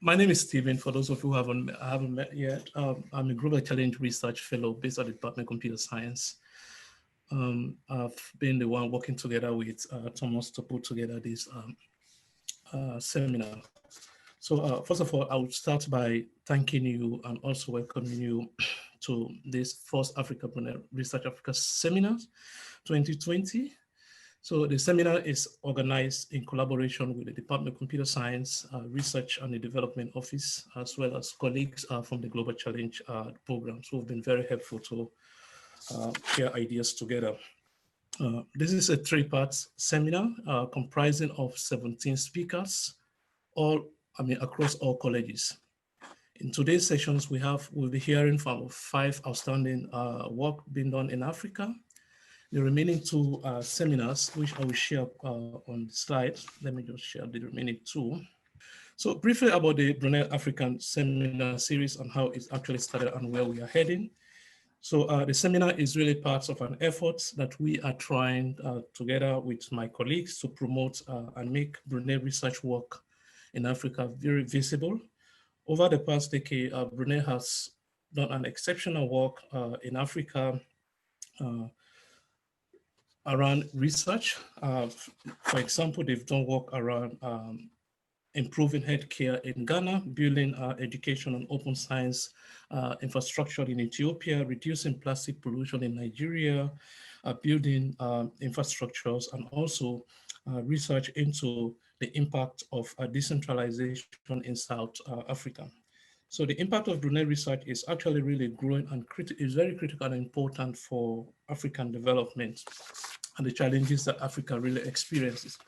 My name is Stephen. For those of you who haven't met yet, I'm a Global Challenge Research Fellow based at the Department of Computer Science. I've been the one working together with Thomas to put together this seminar. So first of all, I would start by thanking you and also welcoming you to this first Brunel Research Africa Seminar 2020. So the seminar is organized in collaboration with the Department of Computer Science, Research and the Development Office, as well as colleagues from the Global Challenge programs who have been very helpful to share ideas together. This is a three-part seminar comprising of 17 speakers, across all colleges. In today's sessions, we'll be hearing from 5 outstanding work being done in Africa. The remaining 2 seminars, which I will share on the slide. Let me just share the remaining 2. So briefly about the Brunel African Seminar Series and how it actually started and where we are heading. So the seminar is really part of an effort that we are trying together with my colleagues to promote and make Brunel research work in Africa very visible. Over the past decade, Brunel has done an exceptional work in Africa around research. For example, they've done work around improving healthcare in Ghana, building education and open science infrastructure in Ethiopia, reducing plastic pollution in Nigeria, building infrastructures, and also research into the impact of decentralization in South Africa. So the impact of Brunel research is actually really growing and is very critical and important for African development and the challenges that Africa really experiences.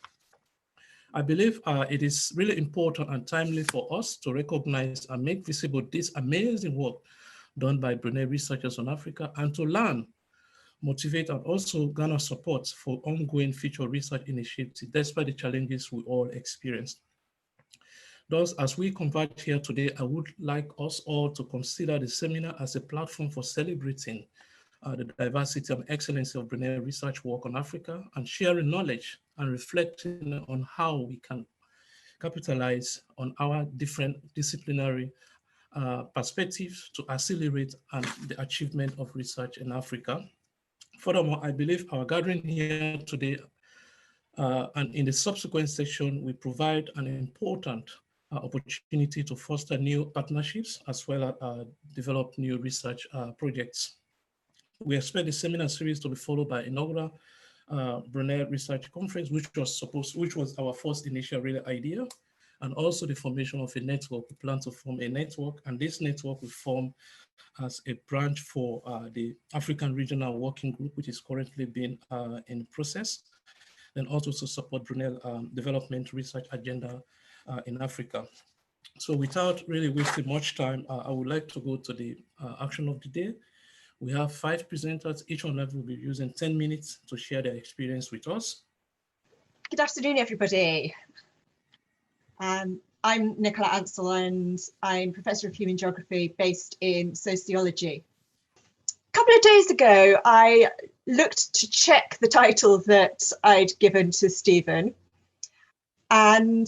I believe it is really important and timely for us to recognize and make visible this amazing work done by Brunel researchers on Africa and to learn, motivate, and also garner support for ongoing future research initiatives despite the challenges we all experience. Thus, as we converge here today, I would like us all to consider the seminar as a platform for celebrating the diversity and excellency of Brunel research work on Africa and sharing knowledge and reflecting on how we can capitalize on our different disciplinary perspectives to accelerate the achievement of research in Africa. Furthermore, I believe our gathering here today and in the subsequent session, we provide an important opportunity to foster new partnerships as well as develop new research projects. We expect the seminar series to be followed by inaugural Brunel Research Conference, which was our first initial real idea, and also the formation of a network. We plan to form a network, and this network will form as a branch for the African Regional Working Group, which is currently being in process, and also to support Brunel development research agenda in Africa. So without really wasting much time, I would like to go to the action of the day. We have 5 presenters. Each one of them will be using 10 minutes to share their experience with us. Good afternoon, everybody. I'm Nicola Ansel and I'm Professor of Human Geography based in Sociology. A couple of days ago, I looked to check the title that I'd given to Stephen, and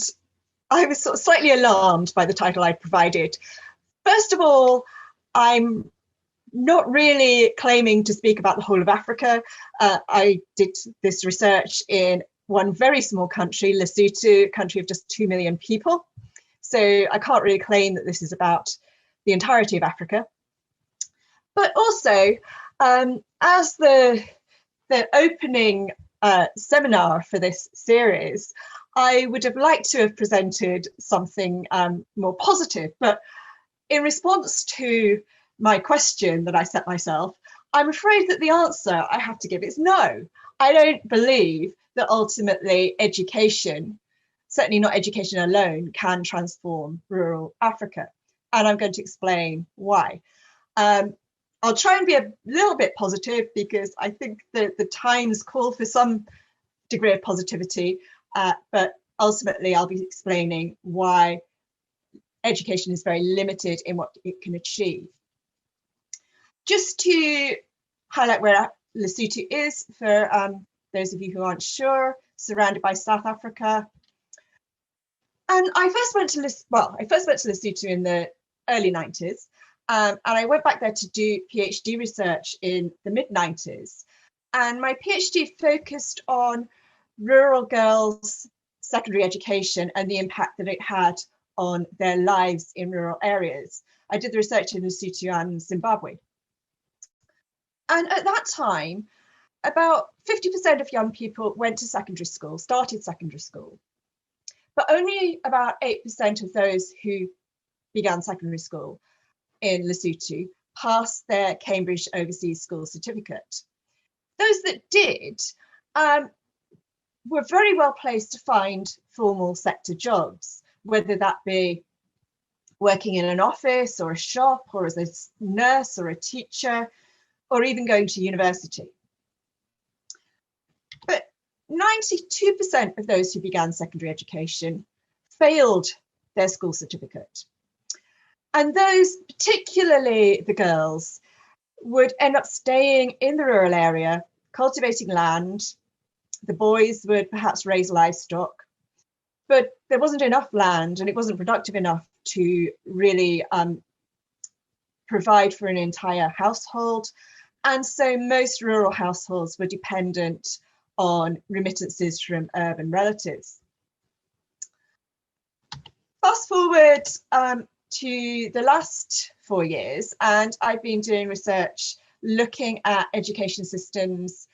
I was sort of slightly alarmed by the title I'd provided. First of all, I'm not really claiming to speak about the whole of Africa. I did this research in one very small country, Lesotho, a country of just 2 million people. So I can't really claim that this is about the entirety of Africa. But also, as the opening seminar for this series, I would have liked to have presented something more positive. But in response to my question that I set myself, I'm afraid that the answer I have to give is no. I don't believe that ultimately education, certainly not education alone, can transform rural Africa. And I'm going to explain why. I'll try and be a little bit positive because I think that the times call for some degree of positivity, but ultimately I'll be explaining why education is very limited in what it can achieve. Just to highlight where Lesotho is, for those of you who aren't sure, surrounded by South Africa. And I first went to Lesotho in the early 90s, and I went back there to do PhD research in the mid-90s. And my PhD focused on rural girls' secondary education and the impact that it had on their lives in rural areas. I did the research in Lesotho and Zimbabwe. And at that time, about 50% of young people went to secondary school, started secondary school. But only about 8% of those who began secondary school in Lesotho passed their Cambridge Overseas School Certificate. Those that did were very well placed to find formal sector jobs, whether that be working in an office or a shop or as a nurse or a teacher, or even going to university. But 92% of those who began secondary education failed their school certificate. And those, particularly the girls, would end up staying in the rural area, cultivating land. The boys would perhaps raise livestock, but there wasn't enough land and it wasn't productive enough to really provide for an entire household. And so most rural households were dependent on remittances from urban relatives. Fast forward to the last 4 years, and I've been doing research looking at education systems,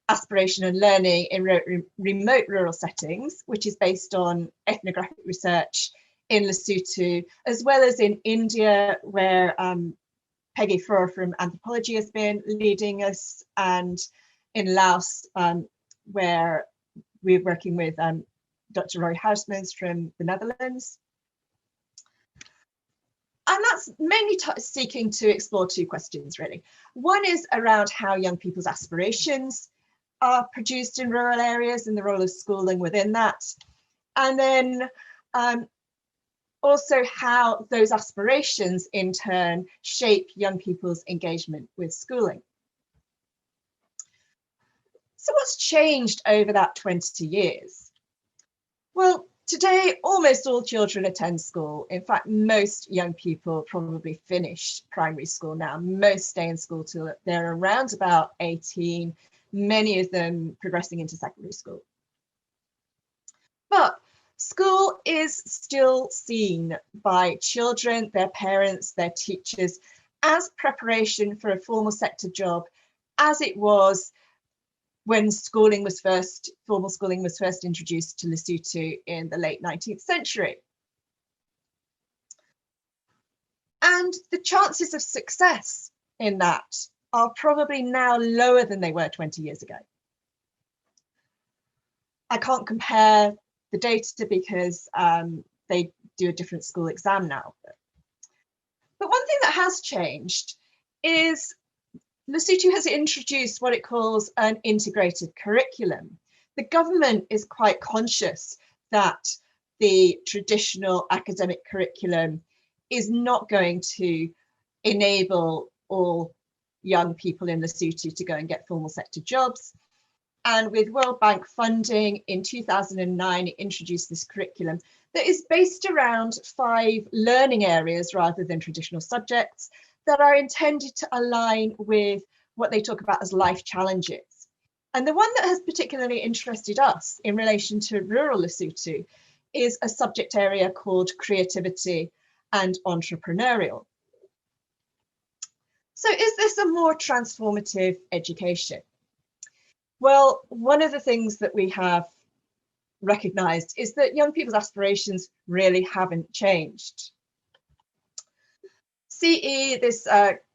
aspiration and learning in remote rural settings, which is based on ethnographic research in Lesotho, as well as in India, where Peggy Frohr from Anthropology has been leading us, and in Laos, where we're working with Dr. Roy Huismans from the Netherlands. And that's mainly seeking to explore two questions, really. One is around how young people's aspirations are produced in rural areas and the role of schooling within that. And then also how those aspirations in turn shape young people's engagement with schooling. So what's changed over that 20 years? Well, today, almost all children attend school. In fact, most young people probably finish primary school now. Most stay in school till they're around about 18, many of them progressing into secondary school. But school is still seen by children, their parents, their teachers as preparation for a formal sector job, as it was when formal schooling was first introduced to Lesotho in the late 19th century. And the chances of success in that are probably now lower than they were 20 years ago. I can't compare the data because they do a different school exam now. But one thing that has changed is Lesotho has introduced what it calls an integrated curriculum. The government is quite conscious that the traditional academic curriculum is not going to enable all young people in Lesotho to go and get formal sector jobs. And with World Bank funding in 2009, it introduced this curriculum that is based around 5 learning areas rather than traditional subjects that are intended to align with what they talk about as life challenges. And the one that has particularly interested us in relation to rural Lesotho is a subject area called creativity and entrepreneurial. So is this a more transformative education? Well, one of the things that we have recognized is that young people's aspirations really haven't changed. CE, this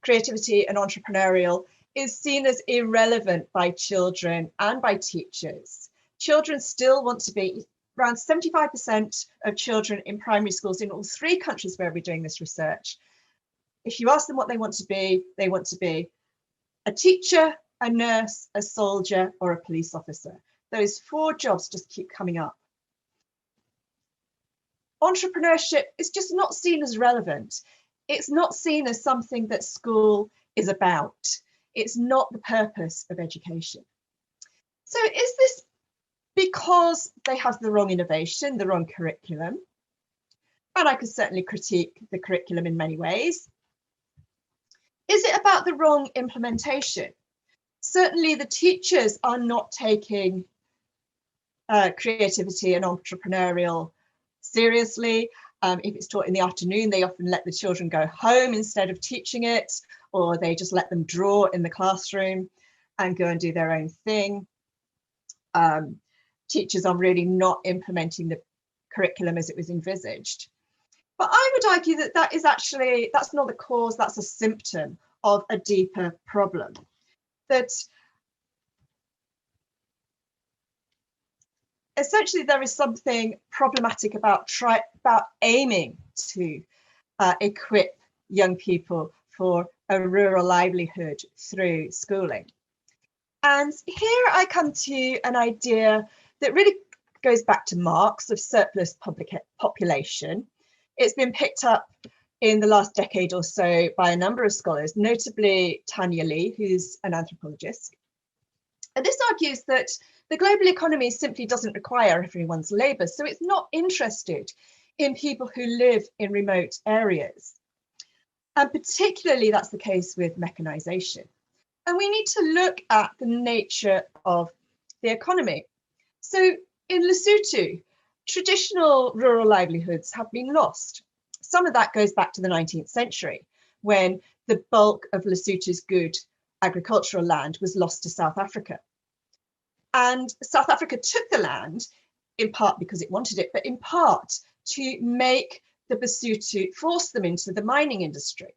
creativity and entrepreneurial, is seen as irrelevant by children and by teachers. Children still want to be, around 75% of children in primary schools in all 3 countries where we're doing this research, if you ask them what they want to be a teacher, a nurse, a soldier, or a police officer. Those 4 jobs just keep coming up. Entrepreneurship is just not seen as relevant. It's not seen as something that school is about. It's not the purpose of education. So is this because they have the wrong innovation, the wrong curriculum? and I could certainly critique the curriculum in many ways. Is it about the wrong implementation? Certainly the teachers are not taking creativity and entrepreneurial seriously. If it's taught in the afternoon, they often let the children go home instead of teaching it, or they just let them draw in the classroom and go and do their own thing. Teachers are really not implementing the curriculum as it was envisaged. But I would argue that that is actually, that's not the cause, that's a symptom of a deeper problem. That essentially there is something problematic about aiming to equip young people for a rural livelihood through schooling. And here I come to an idea that really goes back to Marx of surplus population. It's been picked up in the last decade or so by a number of scholars, notably Tanya Lee, who's an anthropologist. And this argues that the global economy simply doesn't require everyone's labour, so it's not interested in people who live in remote areas. And particularly that's the case with mechanisation. And we need to look at the nature of the economy. So in Lesotho, traditional rural livelihoods have been lost. Some of that goes back to the 19th century, when the bulk of Lesotho's good agricultural land was lost to South Africa. And South Africa took the land, in part because it wanted it, but in part to make the Basotho, force them into the mining industry.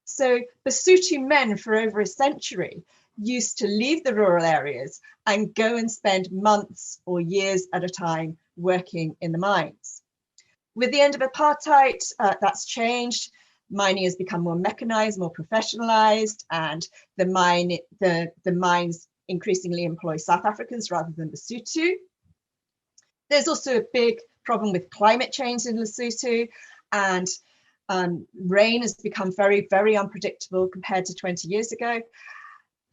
So Basotho men for over a century used to leave the rural areas and go and spend months or years at a time working in the mines. With the end of apartheid, that's changed. Mining has become more mechanized, more professionalized, and the mines increasingly employ South Africans rather than Basotho. There's also a big problem with climate change in Lesotho, and rain has become very, very unpredictable compared to 20 years ago.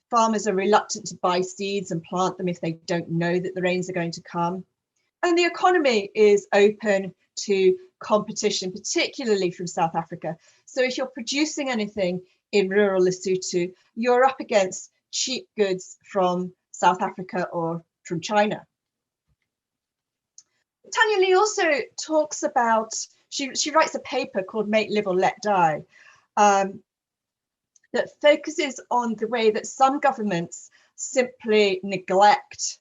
Farmers are reluctant to buy seeds and plant them if they don't know that the rains are going to come. And the economy is open to competition, particularly from South Africa. So if you're producing anything in rural Lesotho, you're up against cheap goods from South Africa or from China. Tanya Lee also talks about, she writes a paper called Make, Live or Let Die, that focuses on the way that some governments simply neglect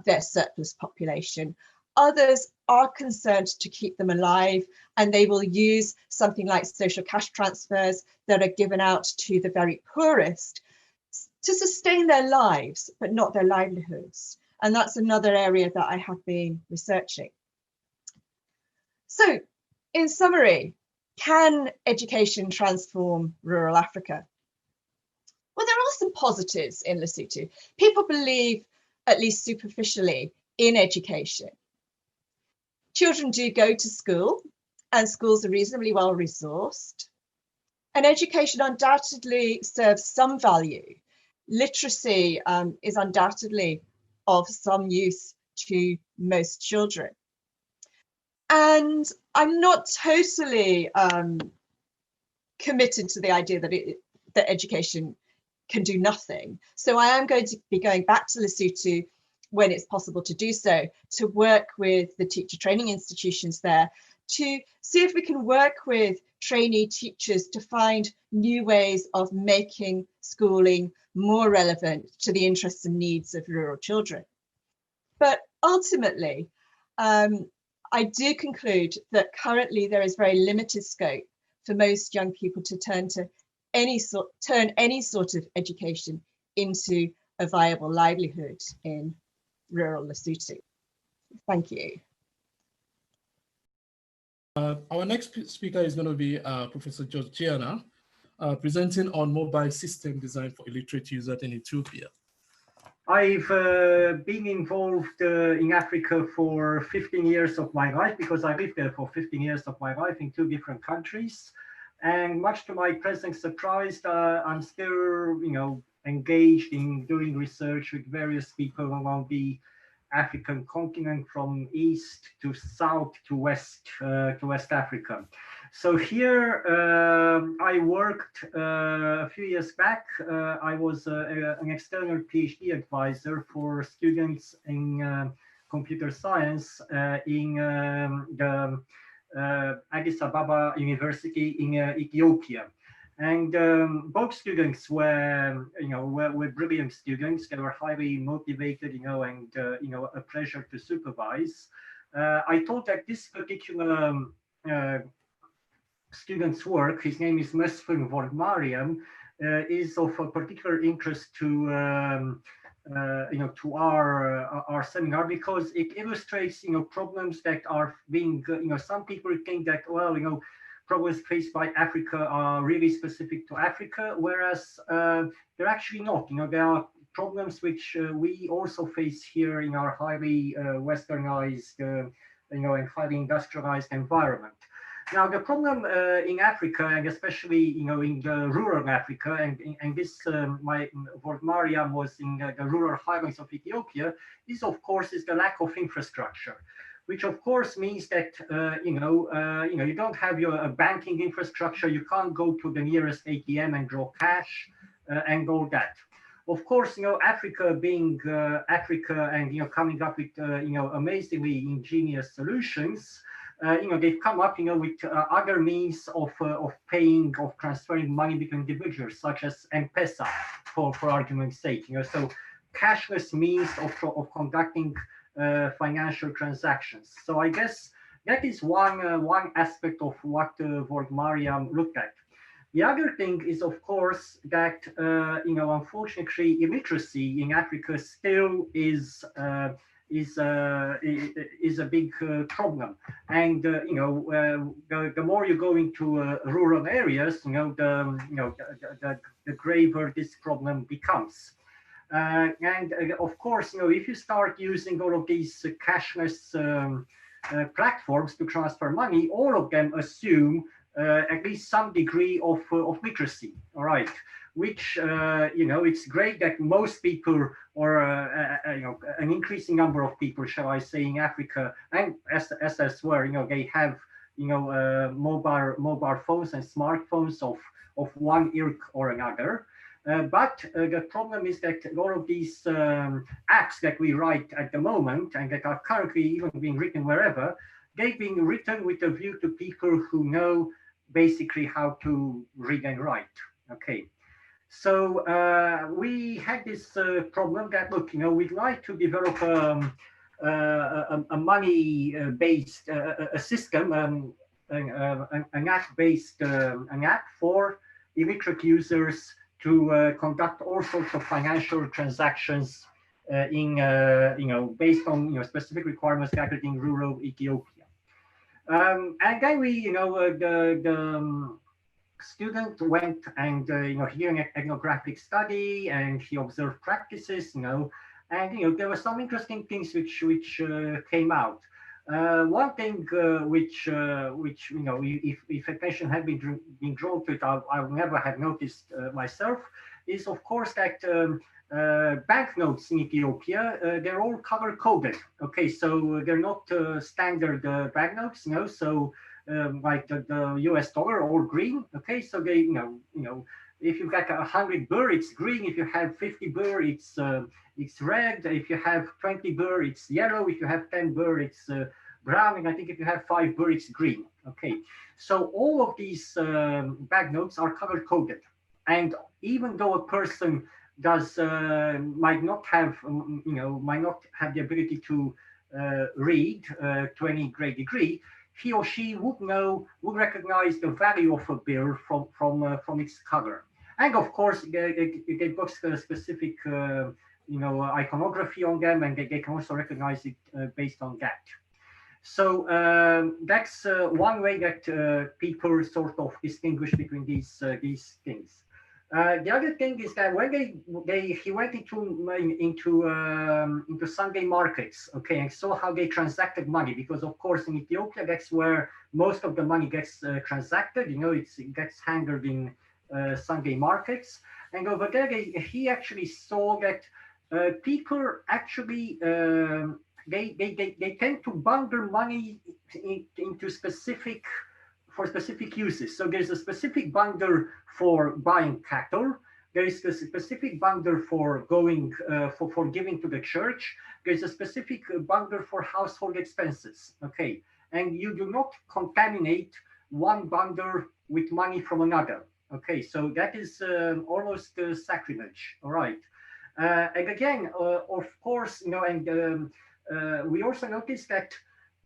their surplus population. Others are concerned to keep them alive, and they will use something like social cash transfers that are given out to the very poorest to sustain their lives, but not their livelihoods. And that's another area that I have been researching. So, in summary, can education transform rural Africa? Well, there are some positives in Lesotho. People believe, at least superficially, in education. Children do go to school, and schools are reasonably well resourced. And education undoubtedly serves some value. Literacy is undoubtedly of some use to most children. And I'm not totally committed to the idea that education can do nothing. So I am going to be going back to Lesotho when it's possible to do so, to work with the teacher training institutions there, to see if we can work with trainee teachers to find new ways of making schooling more relevant to the interests and needs of rural children. But ultimately, I do conclude that currently there is very limited scope for most young people to turn any sort of education into a viable livelihood in rural Lesotho. Thank you. Our next speaker is going to be Professor Georgiana, presenting on mobile system design for illiterate users in Ethiopia. I've been involved in Africa for 15 years of my life, because I lived there for 15 years of my life in 2 different countries. And much to my present surprise, I'm still, engaged in doing research with various people along the African continent from east to south to West Africa. So here I worked a few years back. I was an external PhD advisor for students in computer science in the Addis Ababa University in Ethiopia. And both students were brilliant students. They were highly motivated, and a pleasure to supervise. I thought that this particular student's work, his name is Mesfin Vorgmariam, is of a particular interest to our seminar, because it illustrates problems that are being some people think that, well, problems faced by Africa are really specific to Africa, whereas they're actually not. There are problems which we also face here in our highly westernized and highly industrialized environment. Now, the problem in Africa, and especially in the rural Africa, and this my Vorgmariam was in the rural highlands of Ethiopia, is of course the lack of infrastructure, which of course means that you don't have a banking infrastructure. You can't go to the nearest ATM and draw cash and all that. Of course, Africa being Africa and coming up with amazingly ingenious solutions. They've come up, with other means of paying, of transferring money between individuals, such as M-Pesa, for argument's sake. So cashless means of conducting financial transactions. So I guess that is one aspect of what Vorgmariam looked at. The other thing is, of course, that unfortunately, illiteracy in Africa still is a big problem, and the more you go into rural areas, the graver this problem becomes. And of course, if you start using all of these cashless platforms to transfer money, all of them assume at least some degree of literacy. All right. Which it's great that most people, or an increasing number of people, shall I say, in Africa and elsewhere, they have mobile phones and smartphones of one ilk or another. But the problem is that all of these apps that we write at the moment, and that are currently even being written wherever, they've been written with a view to people who know basically how to read and write. Okay. So we had this problem that, look, we'd like to develop a money-based a system, an app-based an app for illiterate users to conduct all sorts of financial transactions based on specific requirements gathered in rural Ethiopia. And then we, the student went and he did an ethnographic study, and he observed practices, and there were some interesting things which came out. One thing which if attention had been drawn to it, I would never have noticed myself, is of course that banknotes in Ethiopia, they're all color coded. Okay, so they're not standard banknotes, so like the US dollar, all green. Okay, so they, if you've got 100 birr, it's green. If you have 50 birr, it's red. If you have 20 birr, it's yellow. If you have 10 birr, it's brown. And I think if you have 5 birr, it's green. Okay, so all of these banknotes are color coded, and even though a person might not have the ability to read to any great degree, he or she would recognize the value of a bill from its color. And of course, they've got specific iconography on them, and they can also recognize it based on that. So that's one way that people sort of distinguish between these things. The other thing is that when he went into Sunday markets, okay, and saw how they transacted money, because of course in Ethiopia that's where most of the money gets transacted. It gets handled in Sunday markets, and over there he actually saw that people actually they tend to bundle money into for specific uses. So there's a specific bundle for buying cattle. There is a specific bundle for going for giving to the church. There's a specific bundle for household expenses. Okay, and you do not contaminate one bundle with money from another. Okay, so that is almost sacrilege. All right, and again, of course, and we also noticed that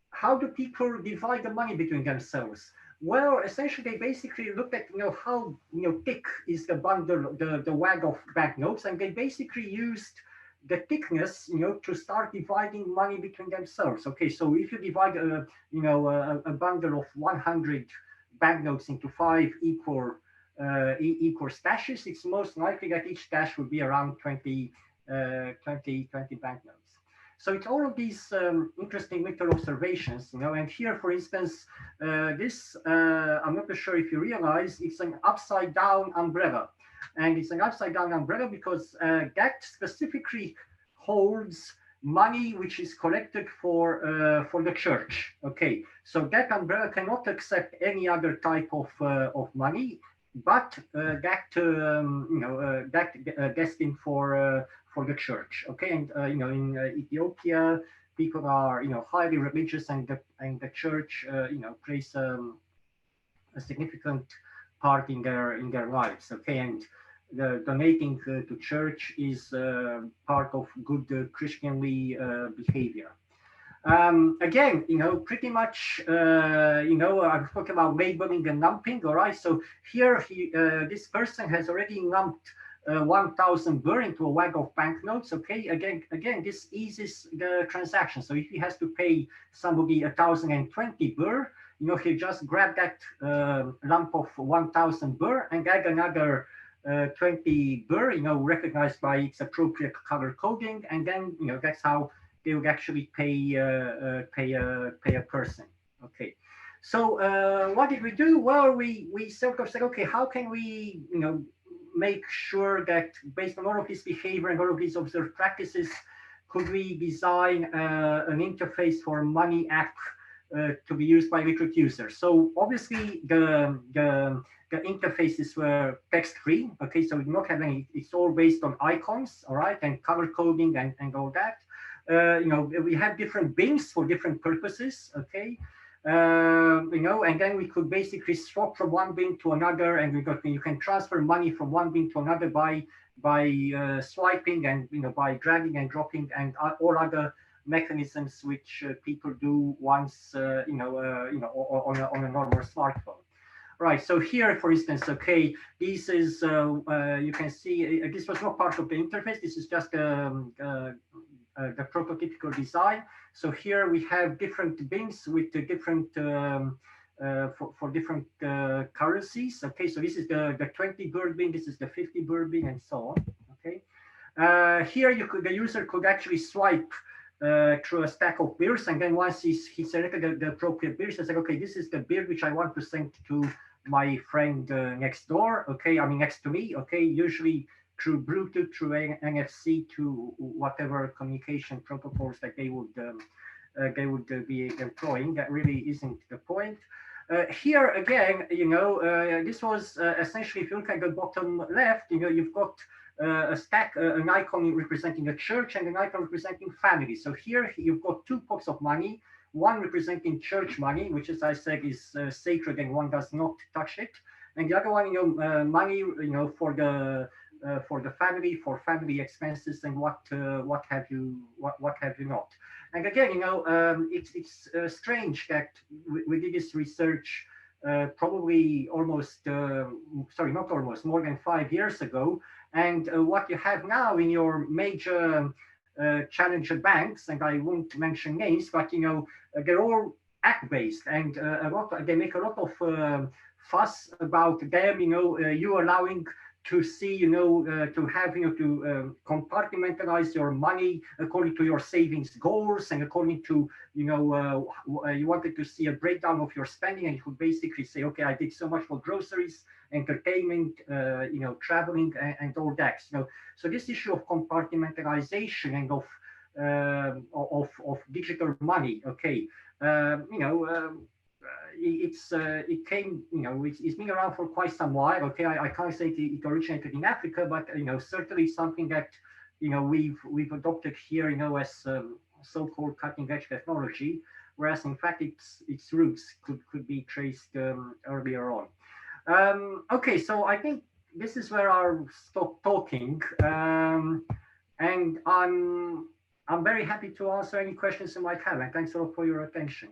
how do people divide the money between themselves? Well, essentially, they basically looked at how thick is the bundle, the wad of banknotes, and they basically used the thickness to start dividing money between themselves. Okay, so if you divide a bundle of 100 banknotes into 5 equal stashes, it's most likely that each stash would be around 20 banknotes. So it's all of these interesting little observations, and here, for instance, this, I'm not sure if you realize, it's an upside down umbrella. And it's an upside down umbrella because that specifically holds money which is collected for the church. Okay, so that umbrella cannot accept any other type of money, but destined for the church. Okay, and in Ethiopia, people are highly religious, and the church plays a significant part in their lives. Okay, and the donating to church is part of good Christianly behavior. Again, pretty much, I'm talking about labeling and lumping. All right, so here this person has already lumped 1,000 birr into a wad of banknotes. Okay, again, this eases the transaction. So if he has to pay somebody 1,020 birr, he'll just grab that lump of 1,000 birr and add another 20 birr, recognized by its appropriate color coding, and then that's how they would actually pay a person. Okay, so what did we do? Well, we sort of said, okay, how can we make sure that based on all of this behavior and all of these observed practices, could we design an interface for a money app to be used by literate users? So obviously the interfaces were text-free. Okay, so we do not have any, it's all based on icons, all right, and color coding and all that. We have different bins for different purposes. Okay, and then we could basically swap from one bin to another, and you can transfer money from one bin to another by swiping and by dragging and dropping and all other mechanisms which people do once on a normal smartphone. Right, so here, for instance, okay, this is you can see this was not part of the interface. This is just the prototypical design. So here we have different bins with the different for different currencies. Okay, so this is the 20 birr bin, this is the 50 birr bin, and so on. Okay, here the user could actually swipe through a stack of beers, and then once he selected the appropriate beer, he says, okay, this is the beer which I want to send to my friend next door. Okay, I mean next to me. Okay, usually through Bluetooth, through NFC, to whatever communication protocols that they would be employing. That really isn't the point. Here again, this was essentially, if you look at the bottom left, you've got a stack, an icon representing a church and an icon representing family. So here you've got 2 pots of money, one representing church money, which, as I said, is sacred and one does not touch it, and the other one, money, for the family, for family expenses and what have you not. And again, it's strange that we did this research probably almost, not almost, more than 5 years ago. And what you have now in your major challenger banks, and I won't mention names, but they're all app-based, and they make a lot of fuss about them, you allowing to see, to have, to compartmentalize your money according to your savings goals, and according to, you wanted to see a breakdown of your spending, and you could basically say, okay, I did so much for groceries, entertainment, traveling, and all that. So this issue of compartmentalization and of digital money, okay, it's been around for quite some while. Okay, I can't say it originated in Africa, but certainly something that we've adopted here, as so-called cutting-edge technology, whereas in fact its roots could be traced earlier on. Okay, so I think this is where I'll stop talking, and I'm very happy to answer any questions you might have, and thanks a lot for your attention.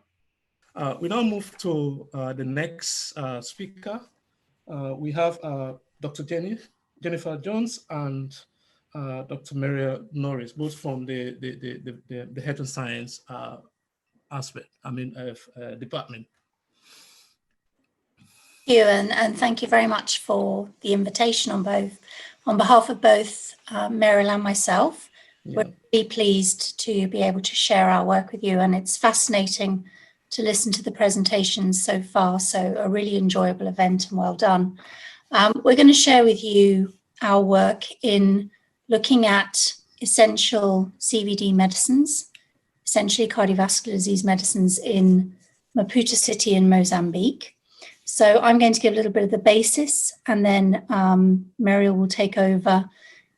We now move to the next speaker. We have Dr. Jennifer Jones and Dr. Mariel Norris, both from the health and science department. Thank you, and thank you very much for the invitation on behalf of both Mariel and myself. Yeah. We're really pleased to be able to share our work with you, and it's fascinating to listen to the presentations so far. So a really enjoyable event, and well done. We're going to share with you our work in looking at essential CVD medicines, essentially cardiovascular disease medicines in Maputo city in Mozambique. So I'm going to give a little bit of the basis, and then Mariel will take over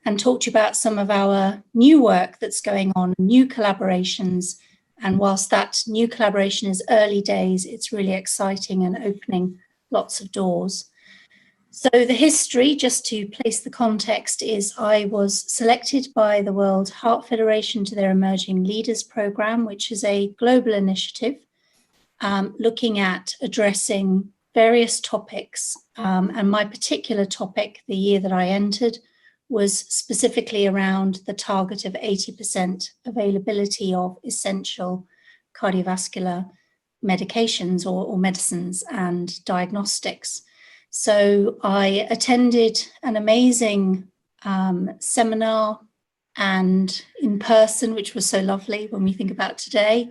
and talk to you about some of our new work that's going on, new collaborations. And whilst that new collaboration is early days, it's really exciting and opening lots of doors. So the history, just to place the context, is I was selected by the World Heart Federation to their Emerging Leaders Programme, which is a global initiative looking at addressing various topics. And my particular topic, the year that I entered, was specifically around the target of 80% availability of essential cardiovascular medications or medicines and diagnostics. So I attended an amazing seminar and in person, which was so lovely when we think about today,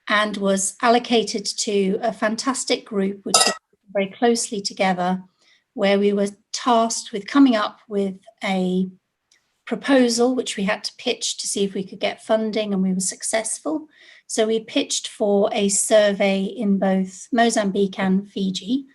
and was allocated to a fantastic group which was very closely together, where we were tasked with coming up with a proposal which we had to pitch to see if we could get funding, and we were successful. So we pitched for a survey in both Mozambique and Fiji,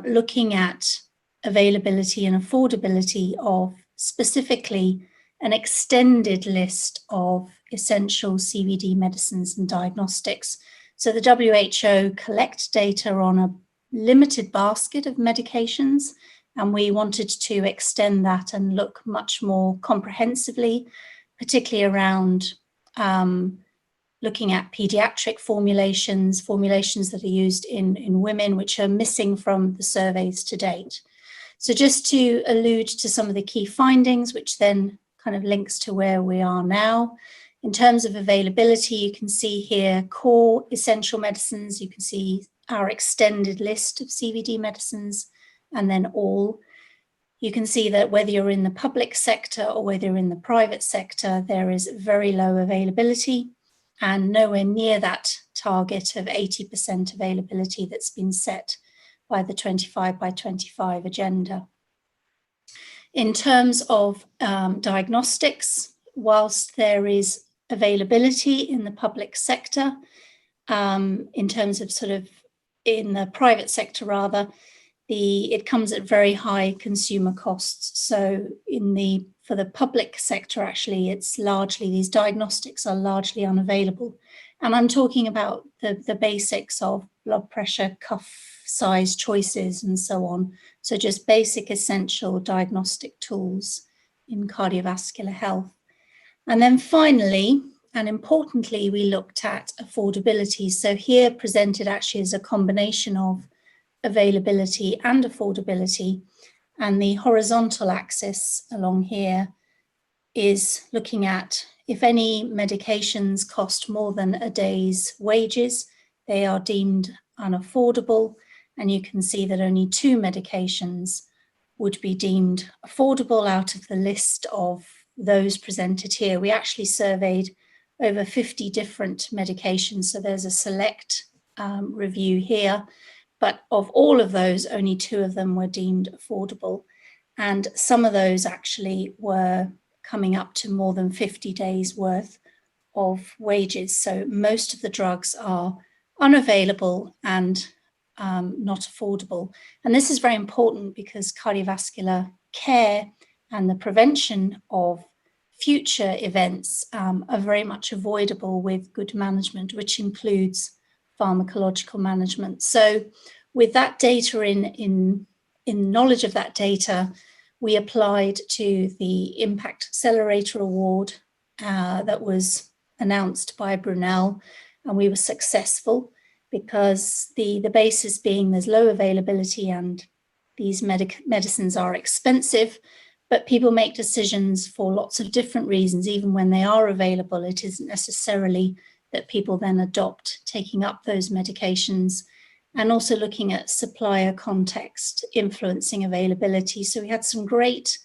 looking at availability and affordability of specifically an extended list of essential CVD medicines and diagnostics. So the WHO collect data on a limited basket of medications, and we wanted to extend that and look much more comprehensively, particularly around looking at pediatric formulations that are used in women, which are missing from the surveys to date. So just to allude to some of the key findings, which then kind of links to where we are now. In terms of availability, you can see here core essential medicines, you can see our extended list of CVD medicines, and then all. You can see that whether you're in the public sector or whether you're in the private sector, there is very low availability and nowhere near that target of 80% availability that's been set by the 25 by 25 agenda. In terms of diagnostics, whilst there is availability in the public sector, in terms of sort of in the private sector rather, it comes at very high consumer costs. So for the public sector, actually, it's largely, these diagnostics are largely unavailable. And I'm talking about the basics of blood pressure, cuff size choices, and so on. So just basic essential diagnostic tools in cardiovascular health. And then finally, and importantly, we looked at affordability. So here presented actually as a combination of availability and affordability. And the horizontal axis along here is looking at if any medications cost more than a day's wages, they are deemed unaffordable. And you can see that only 2 medications would be deemed affordable out of the list of those presented here. We actually surveyed over 50 different medications, so there's a select review here, but of all of those, only 2 of them were deemed affordable. And some of those actually were coming up to more than 50 days worth of wages. So most of the drugs are unavailable and not affordable. And this is very important because cardiovascular care and the prevention of future events are very much avoidable with good management, which includes pharmacological management. So with that data in knowledge of that data, we applied to the Impact Accelerator Award that was announced by Brunel, and we were successful because the basis being there's low availability and these medicines are expensive, but people make decisions for lots of different reasons. Even when they are available, it isn't necessarily that people then adopt taking up those medications, and also looking at supplier context influencing availability. So we had some great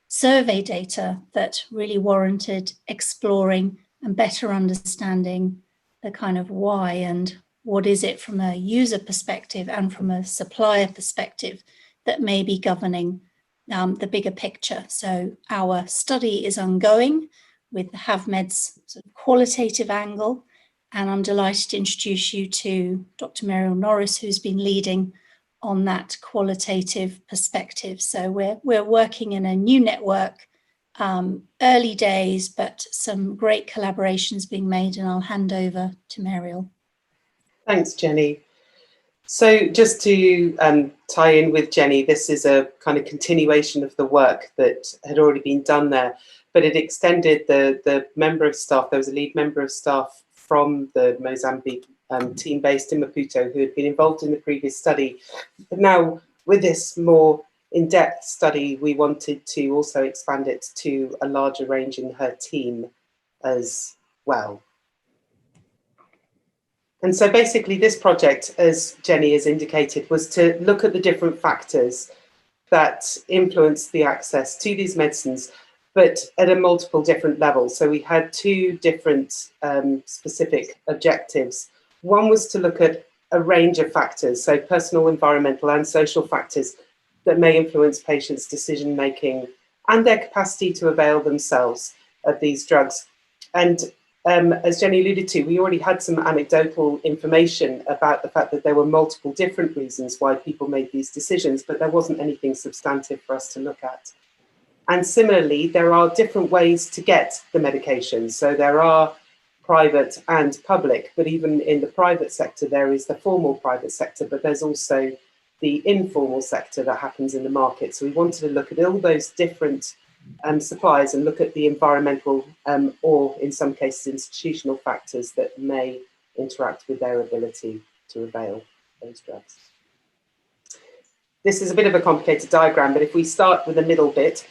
survey data that really warranted exploring and better understanding the kind of why and what is it from a user perspective and from a supplier perspective that may be governing the bigger picture. So our study is ongoing with the HAVE-MeDs sort of qualitative angle, and I'm delighted to introduce you to Dr. Mariel Norris, who's been leading on that qualitative perspective. So we're working in a new network, early days, but some great collaborations being made, and I'll hand over to Mariel. Thanks, Jenny. So just to tie in with Jenny, this is a kind of continuation of the work that had already been done there, but it extended the member of staff. There was a lead member of staff from the Mozambique team based in Maputo who had been involved in the previous study. But now with this more in-depth study, we wanted to also expand it to a larger range in her team as well. And so basically this project, as Jenny has indicated, was to look at the different factors that influence the access to these medicines, but at a multiple different levels. So we had 2 different specific objectives. One was to look at a range of factors, so personal, environmental and social factors that may influence patients' decision-making and their capacity to avail themselves of these drugs. And as Jenny alluded to, we already had some anecdotal information about the fact that there were multiple different reasons why people made these decisions, but there wasn't anything substantive for us to look at. And similarly, there are different ways to get the medications. So there are private and public, but even in the private sector, there is the formal private sector, but there's also the informal sector that happens in the market. So we wanted to look at all those different suppliers and look at the environmental or in some cases institutional factors that may interact with their ability to avail those drugs. This is a bit of a complicated diagram, but if we start with the middle bit,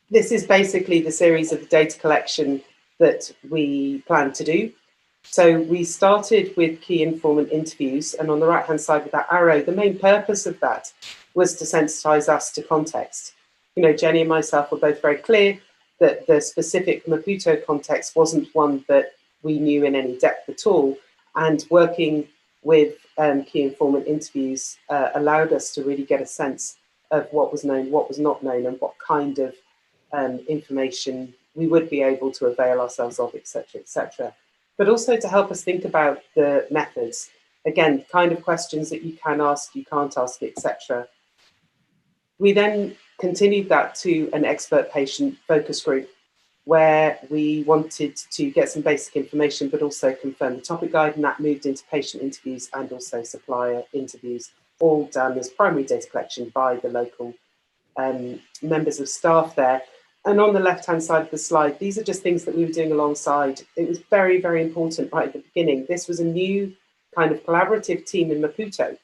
this is basically the series of the data collection that we plan to do. So we started with key informant interviews, and on the right hand side with that arrow, the main purpose of that was to sensitize us to context. You know, Jenny and myself were both very clear that the specific Maputo context wasn't one that we knew in any depth at all, and working with key informant interviews allowed us to really get a sense of what was known, what was not known, and what kind of information we would be able to avail ourselves of, etc., etc. But also to help us think about the methods. Again, kind of questions that you can ask, you can't ask, etc. We then continued that to an expert patient focus group where we wanted to get some basic information, but also confirm the topic guide, and that moved into patient interviews and also supplier interviews, all done as primary data collection by the local members of staff there. And on the left-hand side of the slide, these are just things that we were doing alongside. It was very, very important right at the beginning. This was a new kind of collaborative team in Maputo.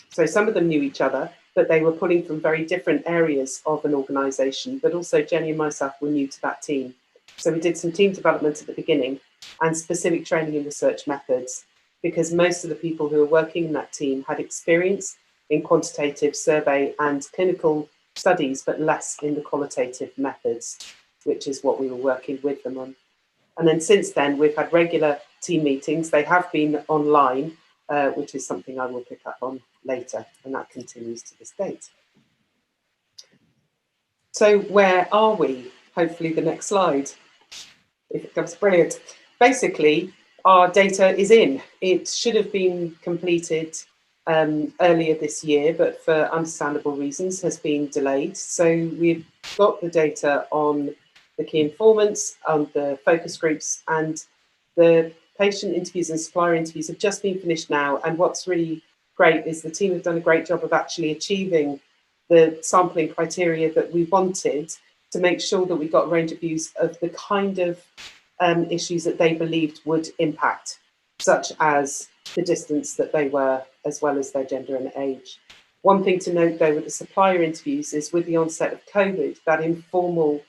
So some of them knew each other, but they were pulling from very different areas of an organisation. But also Jenny and myself were new to that team. So we did some team development at the beginning and specific training in research methods, because most of the people who were working in that team had experience in quantitative survey and clinical studies, but less in the qualitative methods, which is what we were working with them on. And then since then, we've had regular team meetings. They have been online, which is something I will pick up on later, and that continues to this date. So where are we? Hopefully the next slide, if it comes. Brilliant. Basically, our data is in. It should have been completed earlier this year, but for understandable reasons has been delayed. So we've got the data on the key informants, on the focus groups, and the patient interviews and supplier interviews have just been finished now. And what's really great is the team have done a great job of actually achieving the sampling criteria that we wanted to make sure that we got a range of views of the kind of issues that they believed would impact, such as the distance that they were, as well as their gender and age. One thing to note though with the supplier interviews is with the onset of COVID, that informal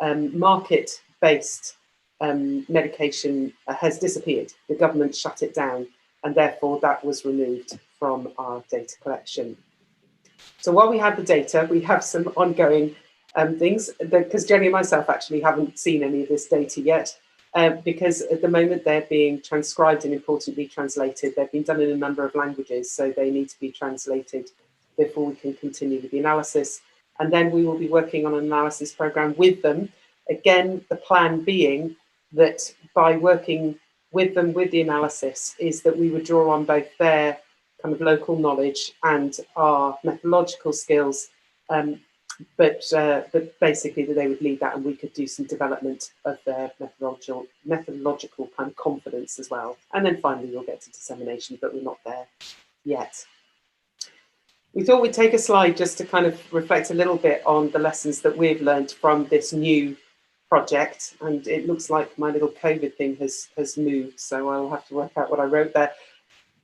market-based medication has disappeared. The government shut it down, and therefore that was removed from our data collection. So while we have the data, we have some ongoing things, because Jenny and myself actually haven't seen any of this data yet, because at the moment they're being transcribed and importantly translated. They've been done in a number of languages, so they need to be translated before we can continue with the analysis. And then we will be working on an analysis program with them. Again, the plan being that by working with them with the analysis is that we would draw on both their kind of local knowledge and our methodological skills, but basically that they would lead that and we could do some development of their methodological kind of confidence as well. And then finally we'll get to dissemination, but we're not there yet. We thought we'd take a slide just to kind of reflect a little bit on the lessons that we've learned from this new project. And it looks like my little COVID thing has moved, so I'll have to work out what I wrote there.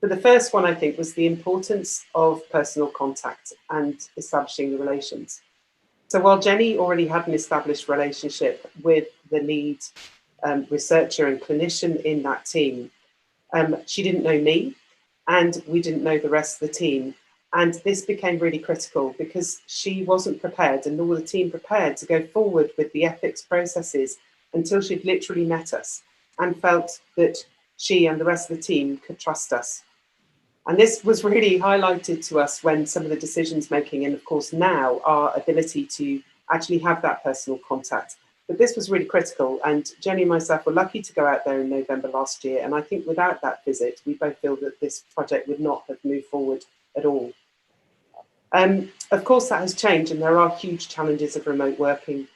But the first one, I think, was the importance of personal contact and establishing the relations. So while Jenny already had an established relationship with the lead researcher and clinician in that team, she didn't know me and we didn't know the rest of the team. And this became really critical because she wasn't prepared, and nor were the team prepared to go forward with the ethics processes until she'd literally met us and felt that she and the rest of the team could trust us. And this was really highlighted to us when some of the decisions making, and of course now our ability to actually have that personal contact. But this was really critical, and Jenny and myself were lucky to go out there in November last year. And I think without that visit, we both feel that this project would not have moved forward at all. Of course, that has changed, and there are huge challenges of remote working,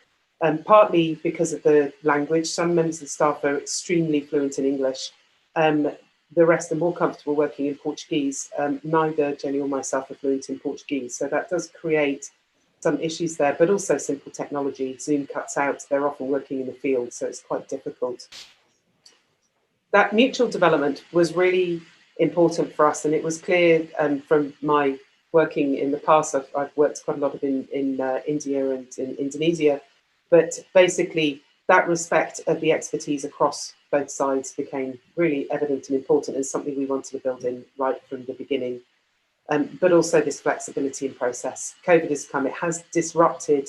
partly because of the language. Some members of the staff are extremely fluent in English. The rest are more comfortable working in Portuguese. Neither Jenny or myself are fluent in Portuguese, so that does create some issues there, but also simple technology. Zoom cuts out, they're often working in the field, so it's quite difficult. That mutual development was really important for us, and it was clear from my working in the past. I've worked quite a lot in India and in Indonesia, but basically that respect of the expertise across both sides became really evident and important, and something we wanted to build in right from the beginning. But also this flexibility in process. COVID has come, it has disrupted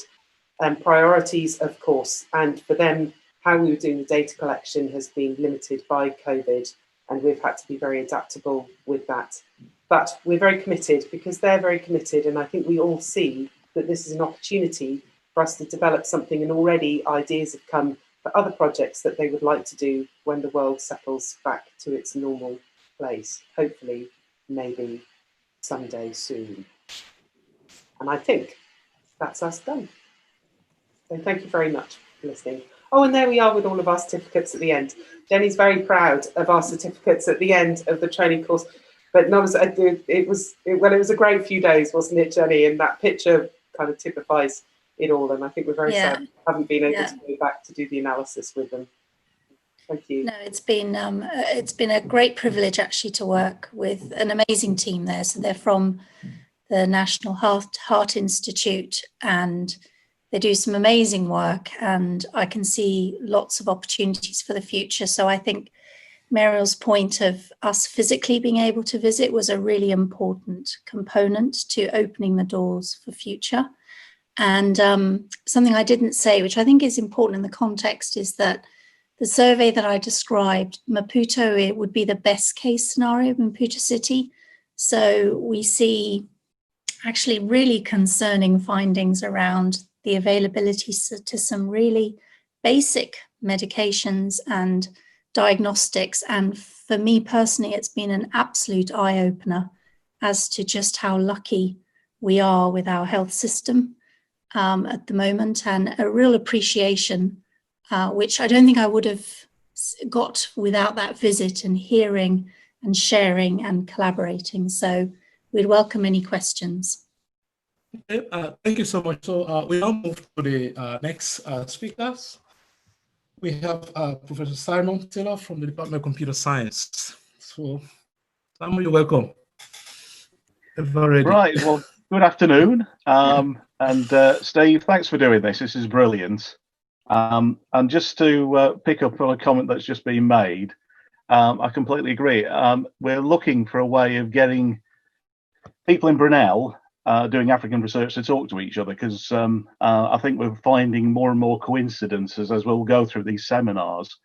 priorities, of course, and for them, how we were doing the data collection has been limited by COVID, and we've had to be very adaptable with that. But we're very committed because they're very committed, and I think we all see that this is an opportunity for us to develop something, and already ideas have come for other projects that they would like to do when the world settles back to its normal place, hopefully, maybe someday soon. And I think that's us done. So thank you very much for listening. Oh, and there we are with all of our certificates at the end. Jenny's very proud of our certificates at the end of the training course. But not as it was a great few days, wasn't it, Jenny? And that picture kind of typifies it all. And I think we're very sad we haven't been able to go back to do the analysis with them. Thank you. No, it's been a great privilege actually to work with an amazing team there. So they're from the National Heart Institute, and they do some amazing work, and I can see lots of opportunities for the future. So I think Mariel's point of us physically being able to visit was a really important component to opening the doors for future. And something I didn't say, which I think is important in the context, is that the survey that I described, Maputo, it would be the best case scenario, Maputo City. So we see actually really concerning findings around the availability to some really basic medications and diagnostics. And for me personally, it's been an absolute eye-opener as to just how lucky we are with our health system at the moment, and a real appreciation, which I don't think I would have got without that visit and hearing and sharing and collaborating. So we'd welcome any questions. Okay, thank you so much. So we now move to the next speakers. We have Professor Simon Taylor from the Department of Computer Science. So Simon, you're welcome. Right, well, good afternoon. And Steve, thanks for doing this. This is brilliant. And just to pick up on a comment that's just been made, I completely agree. We're looking for a way of getting people in Brunel doing African research to talk to each other, because I think we're finding more and more coincidences as we'll go through these seminars.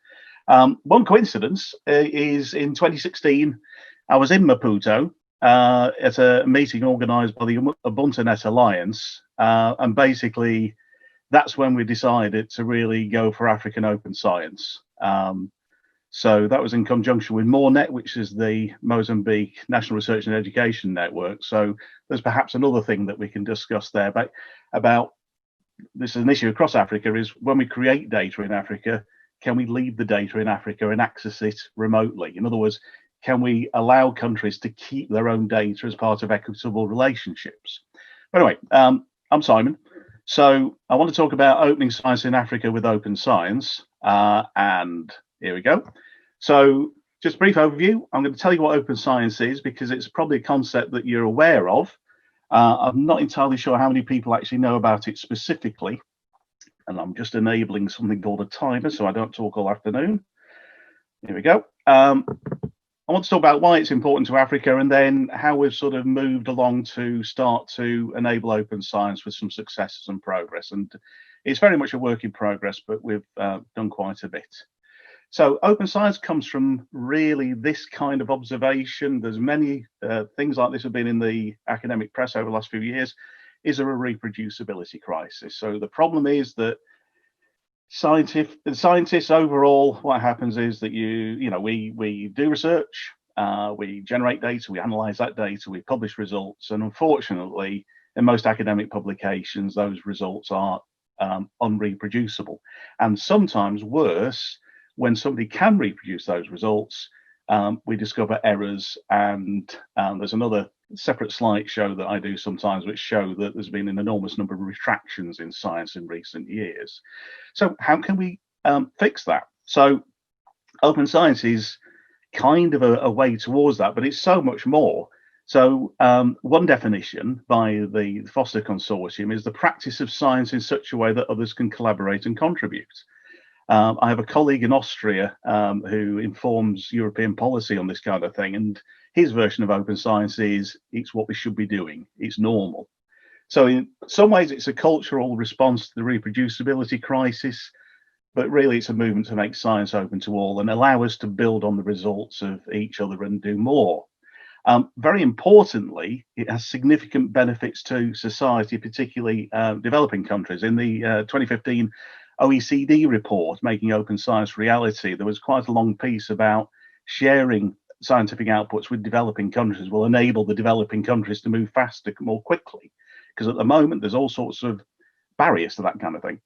One coincidence is in 2016, I was in Maputo at a meeting organised by the Ubuntu Net Alliance, and basically that's when we decided to really go for African open science. So that was in conjunction with MoreNet, which is the Mozambique National Research and Education Network. So there's perhaps another thing that we can discuss there about this is an issue across Africa, is when we create data in Africa, can we leave the data in Africa and access it remotely? In other words, can we allow countries to keep their own data as part of equitable relationships? But anyway, I'm Simon. So I want to talk about opening science in Africa with open science. And here we go. So just a brief overview. I'm going to tell you what open science is, because it's probably a concept that you're aware of. I'm not entirely sure how many people actually know about it specifically. And I'm just enabling something called a timer so I don't talk all afternoon. Here we go. I want to talk about why it's important to Africa, and then how we've sort of moved along to start to enable open science with some successes and progress. And it's very much a work in progress, but we've done quite a bit. So open science comes from really this kind of observation. There's many things like this have been in the academic press over the last few years. Is there a reproducibility crisis? So the problem is that scientists overall, what happens is that we do research, we generate data, we analyze that data, we publish results, and unfortunately in most academic publications those results are unreproducible. And sometimes worse, when somebody can reproduce those results, we discover errors, and there's another separate slideshow that I do sometimes which show that there's been an enormous number of retractions in science in recent years. So how can we fix that? So open science is kind of a way towards that, but it's so much more. So one definition by the Foster Consortium is the practice of science in such a way that others can collaborate and contribute. I have a colleague in Austria who informs European policy on this kind of thing, and his version of open science is it's what we should be doing. It's normal. So in some ways, it's a cultural response to the reproducibility crisis, but really it's a movement to make science open to all and allow us to build on the results of each other and do more. Very importantly, it has significant benefits to society, particularly developing countries. In the 2015 OECD report, Making Open Science Reality, there was quite a long piece about sharing scientific outputs with developing countries will enable the developing countries to move faster, more quickly, because at the moment there's all sorts of barriers to that kind of thing.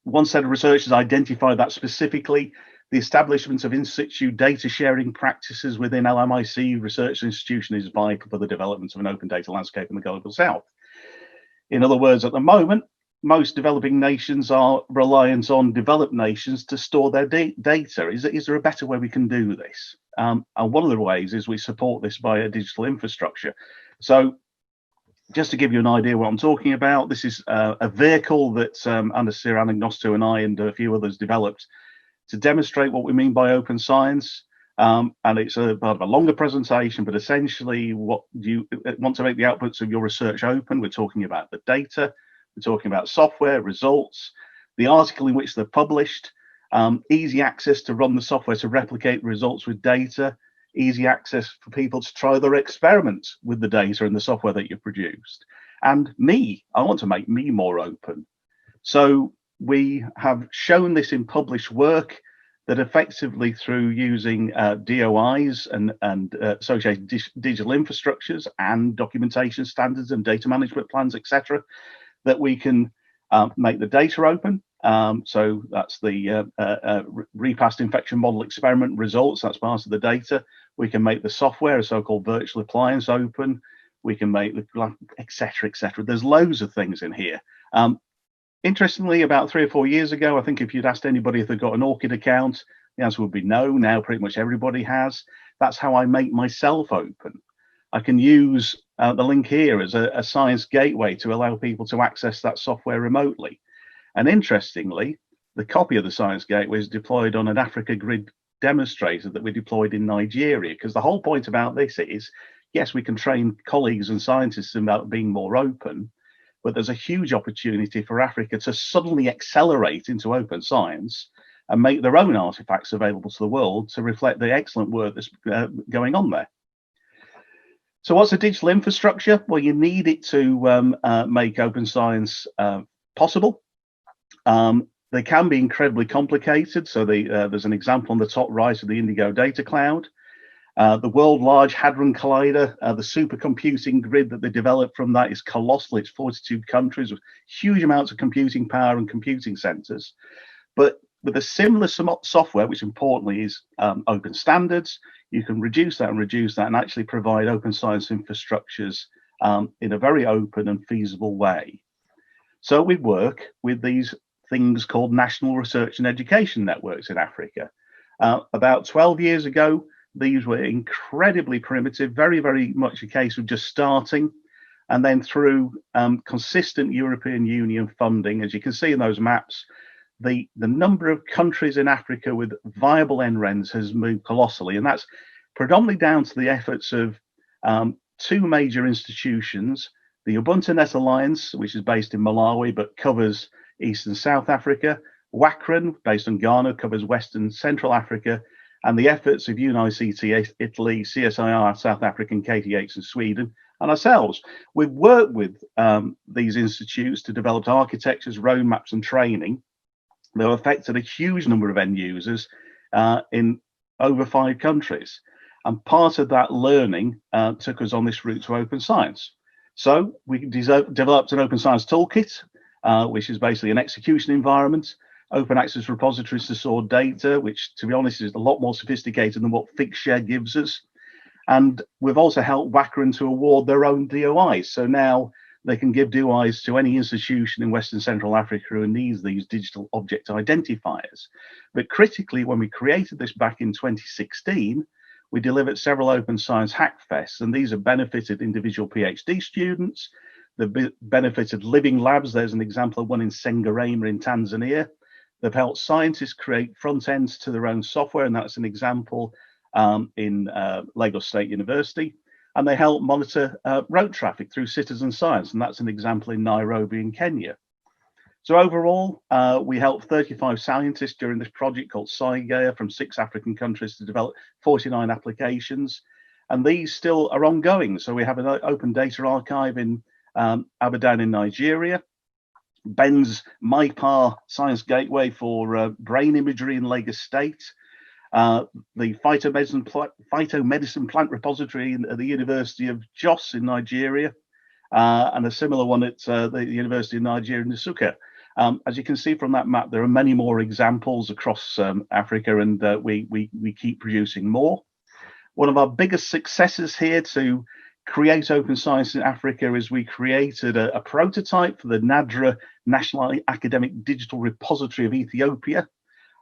One set of researchers identified that specifically. The establishment of in-situ data sharing practices within LMIC research institution is vital for the development of an open data landscape in the Global South. In other words, at the moment, most developing nations are reliant on developed nations to store their data. Is there a better way we can do this? And one of the ways is we support this by a digital infrastructure. So just to give you an idea what I'm talking about, this is a vehicle that Anagnosto and I and a few others developed to demonstrate what we mean by open science. And it's a part of a longer presentation, but essentially what you want to make the outputs of your research open. We're talking about the data, we're talking about software, results, the article in which they're published, easy access to run the software to replicate results with data, easy access for people to try their experiments with the data and the software that you've produced. And I want to make me more open. So we have shown this in published work that effectively through using DOIs and associated digital infrastructures and documentation standards and data management plans, etc., that we can make the data open. So that's the repassed infection model experiment results, that's part of the data. We can make the software, a so-called virtual appliance, open. We can make the etc., etc. There's loads of things in here. Interestingly, about 3 or 4 years ago, I think if you'd asked anybody if they've got an ORCID account, the answer would be no. Now pretty much everybody has. That's how I make myself open. I can use the link here as a science gateway to allow people to access that software remotely. And interestingly, the copy of the science gateway is deployed on an Africa grid demonstrator that we deployed in Nigeria, because the whole point about this is, yes, we can train colleagues and scientists about being more open, but there's a huge opportunity for Africa to suddenly accelerate into open science and make their own artifacts available to the world to reflect the excellent work that's going on there. So what's a digital infrastructure? Well, you need it to make open science possible. They can be incredibly complicated. So there's an example on the top right of the Indigo Data Cloud. The World Large Hadron Collider, the supercomputing grid that they developed from that is colossal. It's 42 countries with huge amounts of computing power and computing centers. But with a similar software, which importantly is open standards, you can reduce that and actually provide open science infrastructures in a very open and feasible way. So we work with these things called national research and education networks in Africa. About 12 years ago, these were incredibly primitive, very, very much a case of just starting. And then through consistent European Union funding, as you can see in those maps, the number of countries in Africa with viable NRENs has moved colossally. And that's predominantly down to the efforts of 2 major institutions, the Ubuntu Net Alliance, which is based in Malawi, but covers East and South Africa, WACRAN, based in Ghana, covers West and Central Africa, and the efforts of UNICT Italy, CSIR South Africa, and KTH in Sweden, and ourselves. We've worked with these institutes to develop architectures, roadmaps, and training that have affected a huge number of end users in over 5 countries. And part of that learning took us on this route to open science. So we developed an open science toolkit, which is basically an execution environment, open access repositories to store data, which, to be honest, is a lot more sophisticated than what Figshare gives us. And we've also helped WACRAN to award their own DOIs. So now they can give DOIs to any institution in Western Central Africa who needs these digital object identifiers. But critically, when we created this back in 2016, we delivered several open science hackfests, and these have benefited individual PhD students. They've benefited living labs. There's an example of one in Sengerema in Tanzania. They've helped scientists create front ends to their own software, and that's an example in Lagos State University. And they help monitor road traffic through citizen science, and that's an example in Nairobi in Kenya. So overall, we helped 35 scientists during this project called SciGaia from 6 African countries to develop 49 applications, and these still are ongoing. So we have an open data archive in Abadan in Nigeria, Ben's MyPAR Science Gateway for brain imagery in Lagos State, the phytomedicine plant repository at the University of Jos in Nigeria, and a similar one at the University of Nigeria in Nsukka. As you can see from that map, there are many more examples across Africa, and we keep producing more. One of our biggest successes here to create open science in Africa is we created a prototype for the NADRA National Academic Digital Repository of Ethiopia.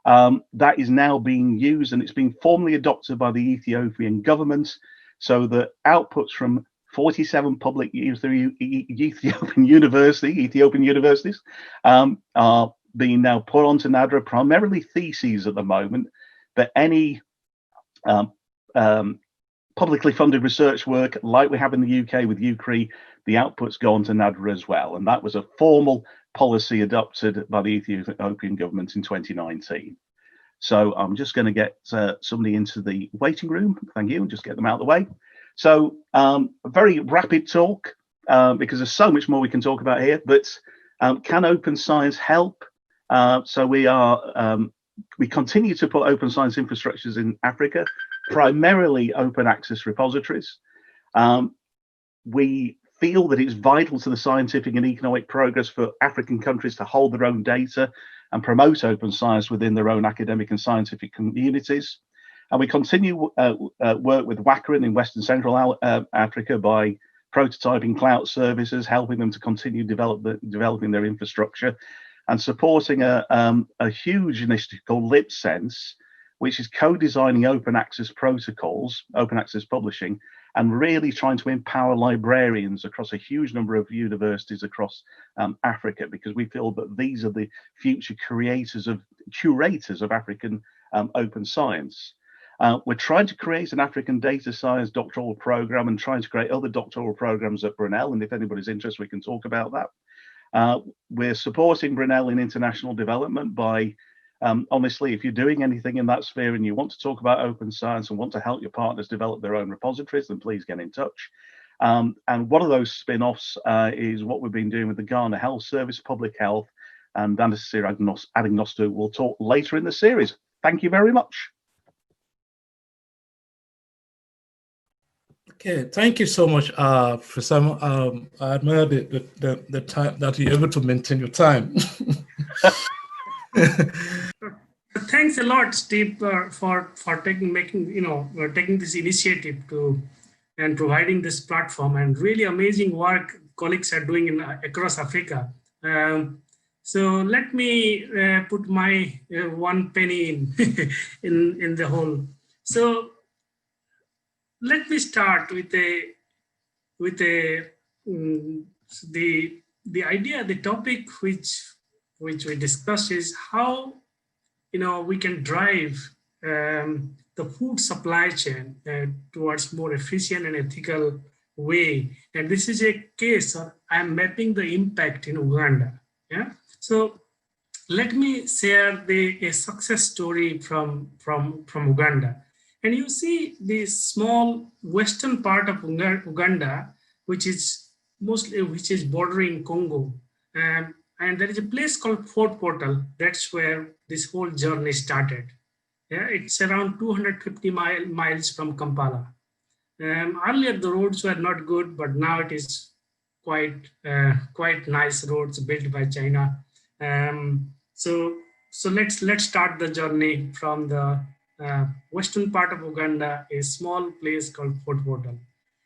That is now being used, and it's being formally adopted by the Ethiopian government, so that outputs from 47 public Ethiopian universities are being now put onto NADRA, primarily theses at the moment, but any publicly funded research work like we have in the UK with UCRI, the outputs go on to NADRA as well. And that was a formal policy adopted by the Ethiopian government in 2019. So I'm just going to get somebody into the waiting room. Thank you. And just get them out of the way. So a very rapid talk because there's so much more we can talk about here. But can open science help? So we continue to put open science infrastructures in Africa, primarily open access repositories. We feel that it's vital to the scientific and economic progress for African countries to hold their own data and promote open science within their own academic and scientific communities. And we continue work with WACRIN in Western Central Africa by prototyping cloud services, helping them to continue developing their infrastructure, and supporting a huge initiative called LibSense, which is co-designing open access protocols, open access publishing, and really trying to empower librarians across a huge number of universities across Africa, because we feel that these are the future curators of African open science. We're trying to create an African data science doctoral program and trying to create other doctoral programs at Brunel. And if anybody's interested, we can talk about that. We're supporting Brunel in international development by, honestly, if you're doing anything in that sphere and you want to talk about open science and want to help your partners develop their own repositories, then please get in touch. And one of those spin-offs is what we've been doing with the Ghana Health Service, Public Health, and Andesir Agnosto will talk later in the series. Thank you very much. Okay, thank you so much, Professor. I admire the time that you're able to maintain your time. Thanks a lot, Steve, for taking this initiative and providing this platform, and really amazing work colleagues are doing across Africa. So let me put my one penny in the whole. So let me start with the idea, the topic which we discussed is how we can drive the food supply chain towards more efficient and ethical way. And this is a case I'm mapping the impact in Uganda. Yeah. So let me share a success story from Uganda. And you see the small western part of Uganda, which is bordering Congo. And there is a place called Fort Portal. That's where this whole journey started. Yeah, it's around 250 miles from Kampala. Earlier, the roads were not good, but now it is quite nice roads built by China. So let's start the journey from the western part of Uganda, a small place called Fort Portal.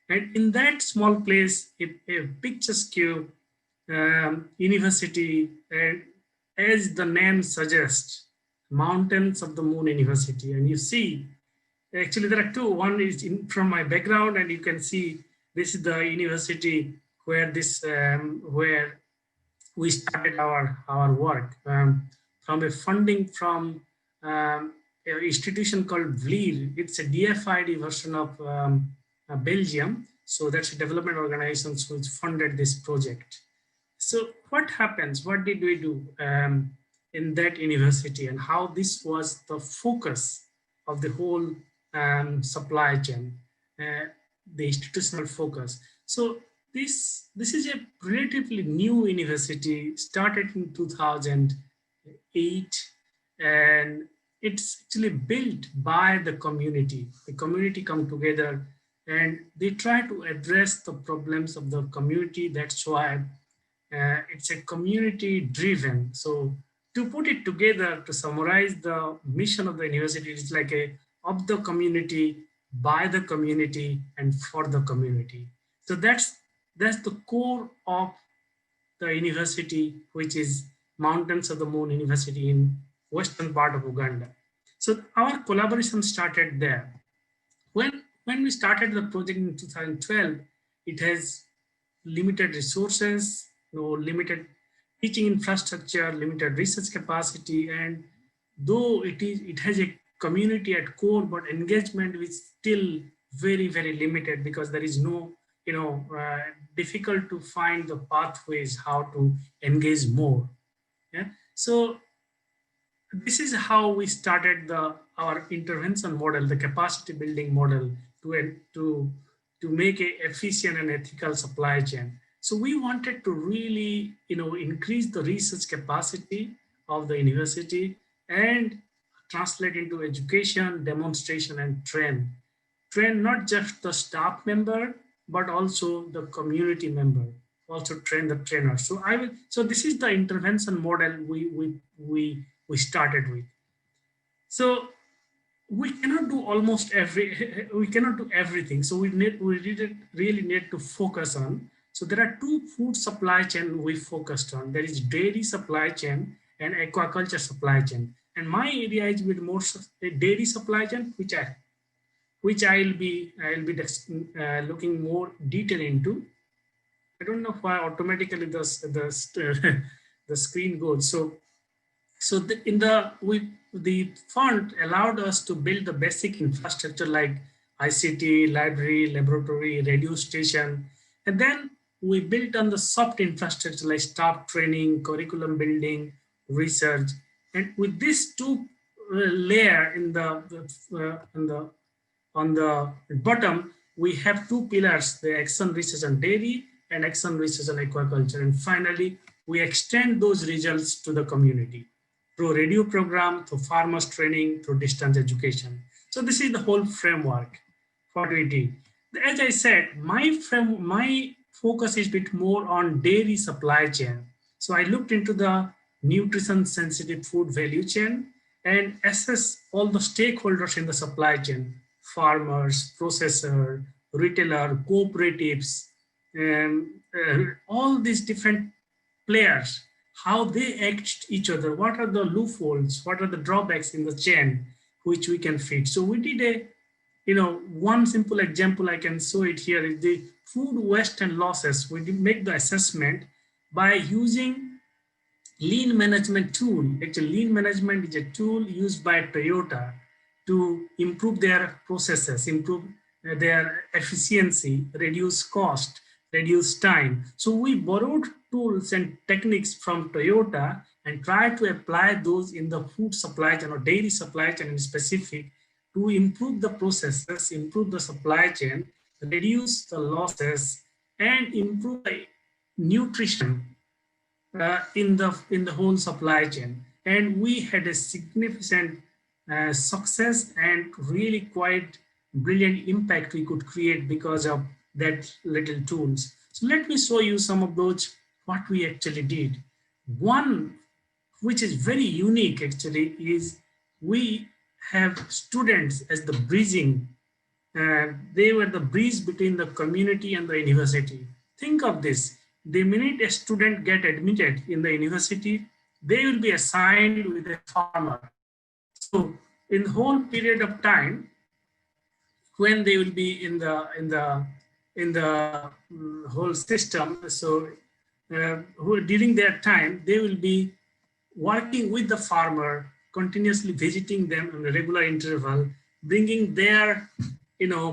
And in that small place, a picturesque university, as the name suggests, Mountains of the Moon University. And you see, actually there are two. One is from my background, and you can see this is the university where where we started our work from a funding from an institution called VLIR. It's a DFID version of Belgium. So that's a development organization which funded this project. So what happens? What did we do in that university, and how this was the focus of the whole supply chain, the institutional focus. So this is a relatively new university, started in 2008, and it's actually built by the community. The community come together and they try to address the problems of the community. That's why it's a community driven. So to put it together, to summarize the mission of the university, it's like of the community, by the community, and for the community. So that's the core of the university, which is Mountains of the Moon University in western part of Uganda. So our collaboration started there. When we started the project in 2012, it has limited resources, limited teaching infrastructure, limited research capacity, and though it has a community at core, but engagement is still very, very limited because there is no, difficult to find the pathways how to engage more. Yeah. So this is how we started our intervention model, the capacity building model, to make a efficient and ethical supply chain. So we wanted to really, increase the research capacity of the university and translate into education, demonstration, and train not just the staff member, but also the community member, also train the trainer. So this is the intervention model we started with. So we cannot do we cannot do everything. So we really need to focus on. So there are two food supply chain we focused on. There is dairy supply chain and aquaculture supply chain. And my area is with more dairy supply chain, which I'll be looking more detail into. I don't know why automatically the screen goes. So the fund allowed us to build the basic infrastructure like ICT, library, laboratory, radio station, and then we built on the soft infrastructure like staff training, curriculum building, research, and with this two layer on the bottom, we have two pillars, the action research on dairy and action research on aquaculture. And finally, we extend those results to the community through radio program, through farmers training, through distance education. So this is the whole framework for what we did. As I said, my focus is a bit more on dairy supply chain. So I looked into the nutrition sensitive food value chain and assess all the stakeholders in the supply chain, farmers, processor, retailer, cooperatives, and all these different players, how they act each other, what are the loopholes, what are the drawbacks in the chain which we can fit. So we did one simple example I can show it here is the food waste and losses. We make the assessment by using lean management tool. Actually, lean management is a tool used by Toyota to improve their processes, improve their efficiency, reduce cost, reduce time. So we borrowed tools and techniques from Toyota and tried to apply those in the food supply chain or dairy supply chain in specific to improve the processes, improve the supply chain, reduce the losses, and improve the nutrition in the whole supply chain. And we had a significant success and really quite brilliant impact we could create because of that little tools. So let me show you some of those, what we actually did. One, which is very unique actually, is we have students as the bridging. They were the bridge between the community and the university. Think of this. The minute a student get admitted in the university, they will be assigned with a farmer. So in the whole period of time, when they will be in the whole system, so during their time, they will be working with the farmer, continuously visiting them on a regular interval, bringing their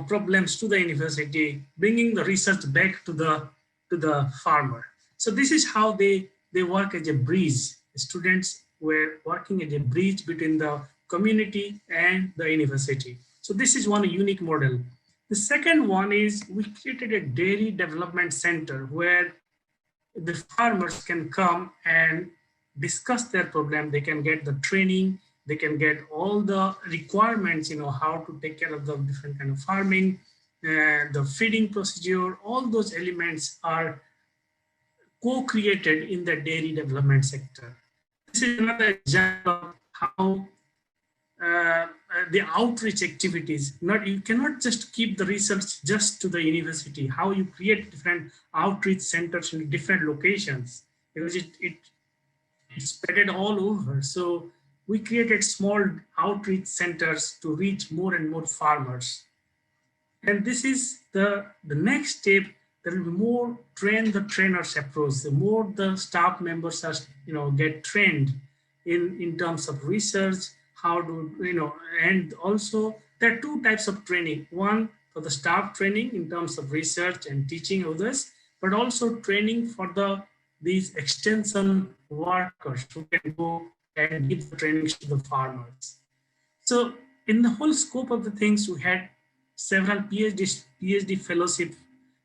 problems to the university, bringing the research back to the farmer. So this is how they work as a bridge. Students were working as a bridge between the community and the university. So this is one unique model. The second one is we created a dairy development center where the farmers can come and discuss their problem. They can get the training, they can get all the requirements, how to take care of the different kind of farming, the feeding procedure, all those elements are co-created in the dairy development sector. This is another example of how the outreach activities, you cannot just keep the research just to the university, how you create different outreach centers in different locations, because it's spread all over. So we created small outreach centers to reach more and more farmers. And this is the next step. There will be more train the trainers approach. The more the staff members are, get trained in terms of research, how do, and also there are two types of training. One for the staff training in terms of research and teaching others, but also training for these extension workers who can go and give the trainings to the farmers. So in the whole scope of the things, we had several PhD fellowship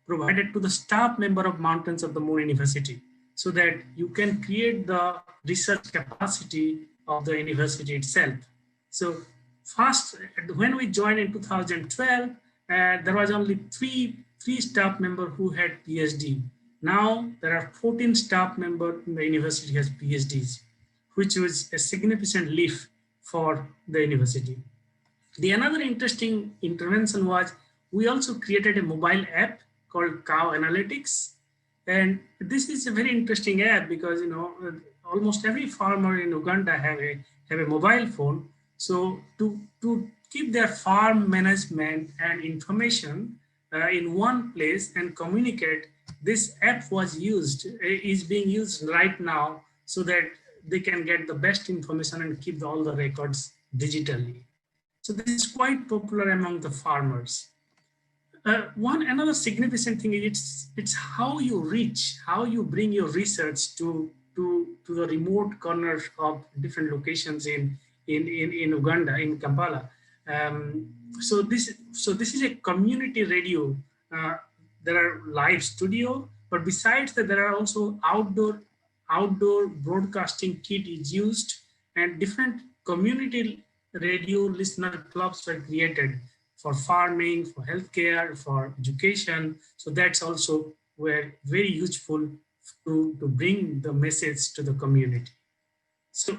provided to the staff member of Mountains of the Moon University, so that you can create the research capacity of the university itself. So first, when we joined in 2012, there was only three staff members who had PhD. Now there are 14 staff members in the university has PhDs, which was a significant leap for the university. The another interesting intervention was we also created a mobile app called Cow Analytics. And this is a very interesting app because, almost every farmer in Uganda have a mobile phone. So to keep their farm management and information in one place and communicate, this app is being used right now so that they can get the best information and keep all the records digitally. So this is quite popular among the farmers. Another significant thing is it's how you reach, how you bring your research to the remote corners of different locations in Uganda, in Kampala. So this is a community radio. There are live studio, but besides that, there are also outdoor broadcasting kit is used, and different community radio listener clubs were created for farming, for healthcare, for education. So that's also very useful to bring the message to the community. So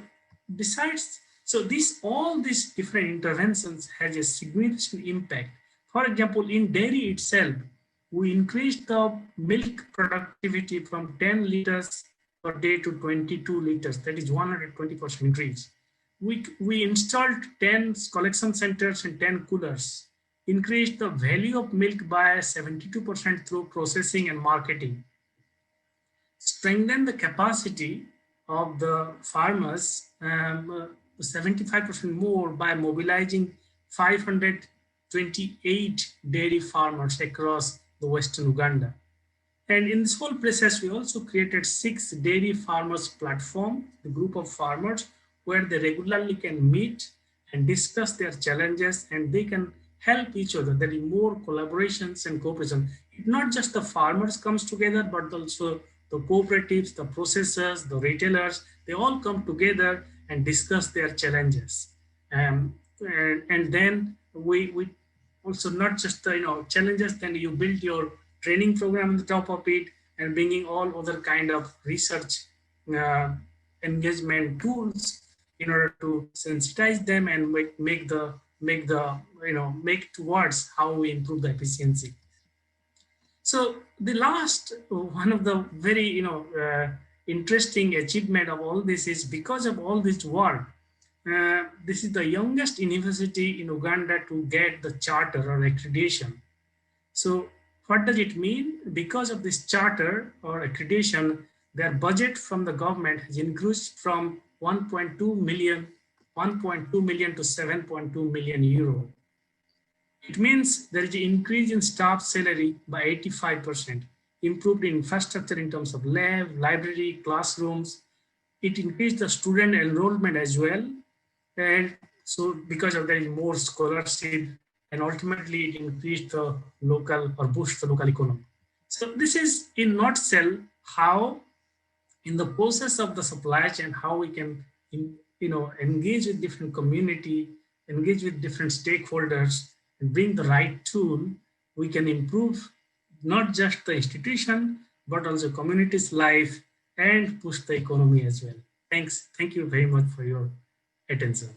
all these different interventions has a significant impact. For example, in dairy itself, we increased the milk productivity from 10 liters per day to 22 liters. That is 120% increase. We installed 10 collection centers and 10 coolers, increased the value of milk by 72% through processing and marketing, strengthened the capacity of the farmers 75% more by mobilizing 528 dairy farmers across the Western Uganda. And in this whole process, we also created 6 dairy farmers platform, the group of farmers, where they regularly can meet and discuss their challenges, and they can help each other. There is more collaborations and cooperation. Not just the farmers comes together, but also the cooperatives, the processors, the retailers, they all come together and discuss their challenges. And then we also not just the challenges, then you build your training program on the top of it and bringing all other kind of research engagement tools in order to sensitize them and make towards how we improve the efficiency. So the last one of the very interesting achievement of all this is because of all this work. This is the youngest university in Uganda to get the charter or accreditation. So what does it mean? Because of this charter or accreditation, their budget from the government has increased from 1.2 million to 7.2 million euro. It means there is an increase in staff salary by 85%, improved infrastructure in terms of lab, library, classrooms. It increased the student enrollment as well. And so because of that, is more scholarship, and ultimately it increased the local or boost the local economy. So this is in nutshell how in the process of the supply chain, how we can engage with different community, engage with different stakeholders, and bring the right tool, we can improve not just the institution, but also community's life and push the economy as well. Thanks. Thank you very much for your attention.